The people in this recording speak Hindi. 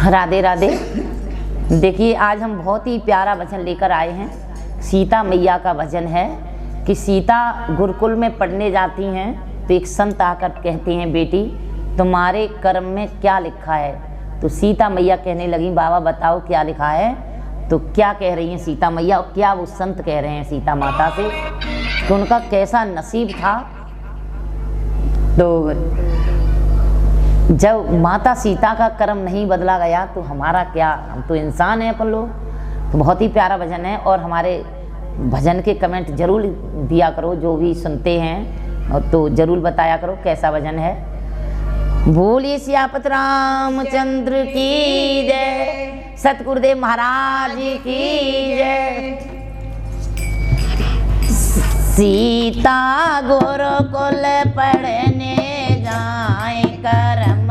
राधे राधे। देखिए आज हम बहुत ही प्यारा भजन लेकर आए हैं। सीता मैया का भजन है कि सीता गुरुकुल में पढ़ने जाती हैं तो एक संत आकर कहते हैं, बेटी तुम्हारे कर्म में क्या लिखा है। तो सीता मैया कहने लगी, बाबा बताओ क्या लिखा है। तो क्या कह रही हैं सीता मैया और क्या वो संत कह रहे हैं सीता माता से कि उनका कैसा नसीब था। तो जब माता सीता का कर्म नहीं बदला गया तो हमारा क्या, हम तो इंसान हैं अपन लोग। तो बहुत ही प्यारा भजन है और हमारे भजन के कमेंट जरूर दिया करो, जो भी सुनते हैं और तो जरूर बताया करो कैसा भजन है। बोलिए सियापत रामचंद्र की जय, सतगुरुदेव महाराज की जय। सीता गुरुकुल पढ़ने जाए कर्म